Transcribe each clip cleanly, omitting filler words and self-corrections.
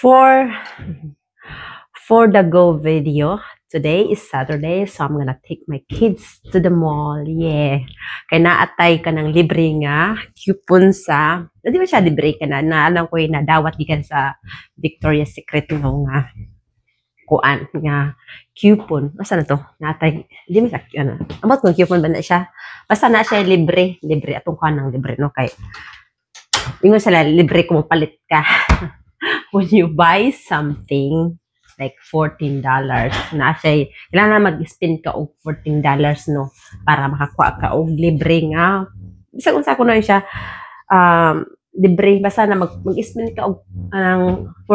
For for the go video, today is Saturday, so I'm gonna take my kids to the mall. Yeah. Kaya naatay ka ng libre nga coupon sa, di ba siya libre ka na alam ko yung nadawat gikan sa Victoria's Secret no nga kuan nga coupon. Asa na to? Natay, di mo sa ano. Amot kung coupon ba na siya? Basta na siya libre atong kanang libre no kay ingon sila libre kung palit ka. When you buy something like $14, na siya, kailangan na mag-spend ka og $14 no para makakuha ka og libre nga. Bisag unsa ko na siya libre basta na mag-spend ka og $14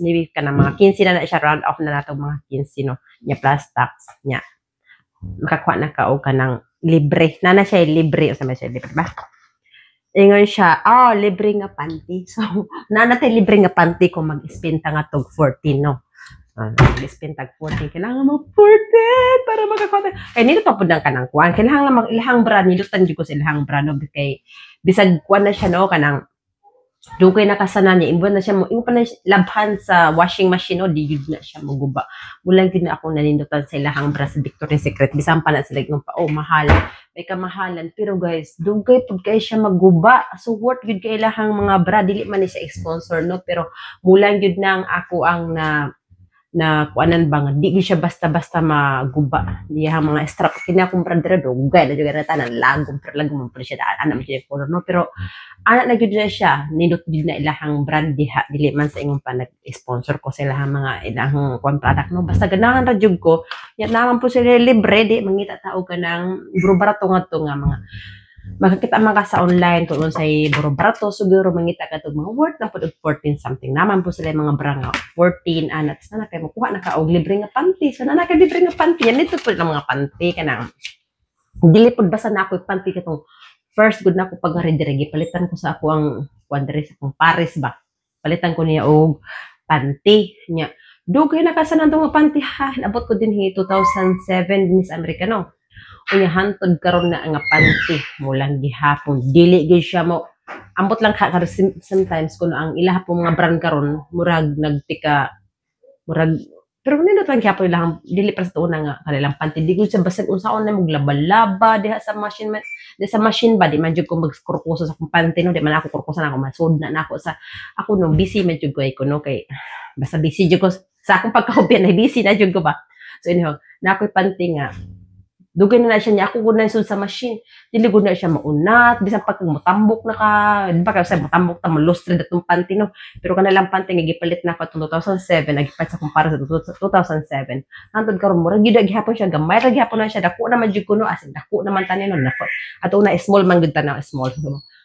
maybe ka na mga 15 na siya, round off na nato mga 15 no nya plus tax nya makakuha na ka og kanang libre na siya libre o sa siya libre ba. Ingon siya, libre nga panty. So, nanatay libre nga panty kung mag-spend nga tog 14, no? Mag-spend tag 14. Kailangan mo 14 para makakuha. Kaya nito pa po ng kanang kuhan. Kailangan lang ilahang brand. Nilutan ko sa ilahang brand. No? Kaya bisag kuhan na siya, no? Kanang dugay na kasana niya. Imbo na siya mo. Imbo pa na labhan sa washing machine, no? Di yun na siya maguba. Mulang yun na akong nanindutan sa ilahang brand sa Victoria's Secret. Bisan pa na sila yung pa, mahal. May kamahalan. Pero guys, dugay pud kay siya maguba. So worth yun kay ilahang mga bra. Dili man ni siya sponsor, no? Pero mulang yun na ako ang na kuanan ba nga di siya basta-basta maguba. Diya mga strap kina akong brandera dugay na juga nata nan lagom pero lagom mo siya ana man siya color no pero ana na gyud na siya nindot gyud na ilahang brand diha dili man sa ingon pa nag-sponsor ko sa ilahang mga ilahang kuan product no basta ganahan ra jud ko nya naman po sila libre di mangita tao ka ng buro barato nga mga makakita man ka sa online kung unsay buro barato siguro mangita ka tog mga worth na pud 14 something naman po sila mga brand nga 14 anak sana kay makuha na ka og libre nga panty sana na kay libre nga panty yan dito pud mga panty kanang dili pud basta na ako panty katong first good na ako pag ready palitan ko sa ako ang quadre sa akong Paris ba palitan ko niya og panty nya dugay na kasanan tong panty ha abot ko din 2007 Miss Americano unya hantod karon na nga panty mulang gihapon dili gyud siya mo ambot lang ka sometimes kuno ang ilaha po mga brand karon murag nagtika murag pero nindot lang gyapon ilang dili para sa una nga kanilang panty di gyud siya basag unsaon na maglaba-laba diha sa machine ba di man jud ko magkurkuso sa akong panty no di man ako kurkuso na ako masud na ako sa ako no busy man jud ko no kay basta busy jud ko sa akong pagkahobya na busy na jud ko ba so anyhow na ako panty nga dugay na siya niya ako gud na sud sa machine dili gud na siya maunat bisan pag motambok na ka di ba kasi motambok ta malustre datong panty no pero kanalang panty nga gipalit na ko 2007 nagipat sa kumpara sa 2007 hantod karon murag gyud gihapon siya gamay ra gihapon na siya dako naman jud kuno as dako naman tanin no dako ato na small man gud tanaw small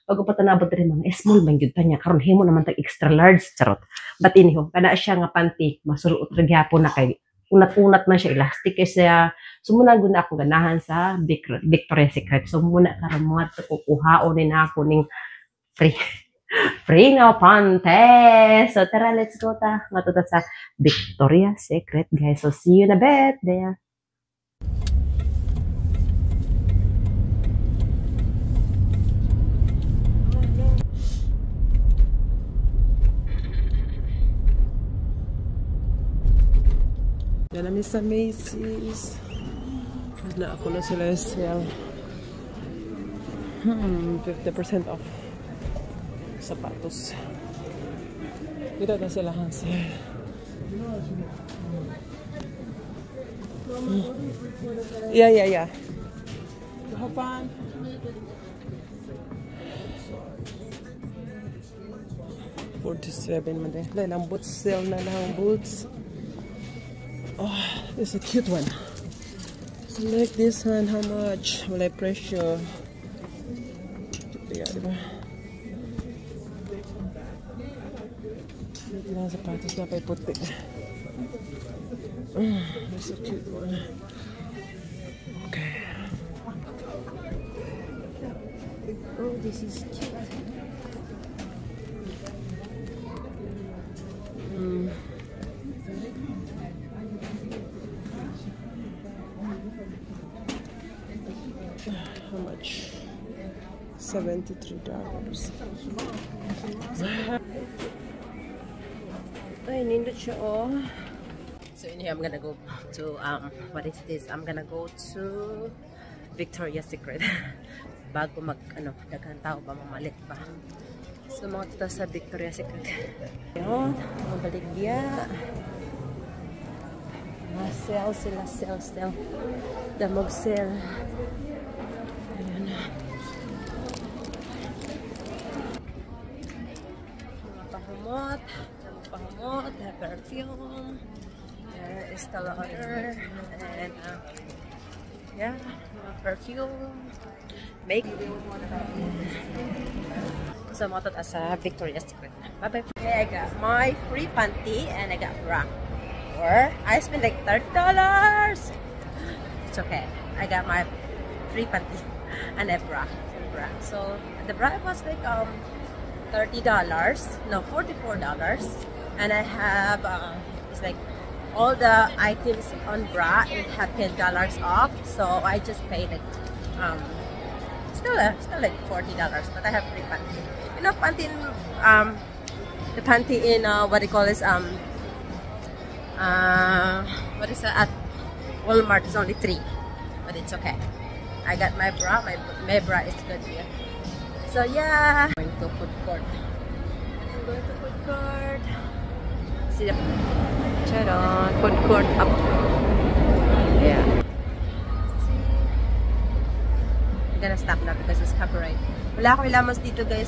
pag patanabot rin mga small man gyud tanya karon himo naman tag extra large charot but anyhow kana siya nga panty masuot ra gihapon na kay unat-unat man siya elastic kay siya so muna gud na ako ganahan sa Victoria's Secret so muna karon mga kukuhaon din ako ning free nga panty so tara let's go ta matuta sa Victoria's Secret guys so see you in a bit there. Yan namin sa Macy's. Na ako na sila sale. 50% off. Sapatos. Dito na sila ang sale. Yeah. Have fun. $47 man din. Dahil ang boots sale na lang boots. Oh, this is a cute one. Select this one. How much will I pressure? Yeah, diba? Ilang sapatos na pa'y puti. This is a cute one. Okay. Oh, this is cute. How much? $73. siya. So in here, I'm gonna go to, what is this? I'm gonna go to Victoria's Secret. Bago daghang tao pa, mamalit pa. So mga tita sa Victoria's Secret. Yun, mabaligya. Sell sila, sell. Damog sell. Ayan. Mga pahumot. Pahumot, perfume. There is the water. And, yeah, perfume. Make so I'm out sa Victoria's Secret. Bye-bye. Okay, I got my free panty and I got bra. Or I spent like $30. It's okay. I got my free panty and a bra. So the bra was like $30. No, $44. And I have it's like all the items on bra, it had $10 off. So I just paid like still like $40, but I have free panty. You know, panty in the panty in what they call is what is that at Walmart is only $3, but it's okay. I got my bra. My bra is good here. So yeah, I'm going to food court. See the food court up. Yeah. I'm gonna stop now because it's copyright. Wala akong ilamos dito, guys.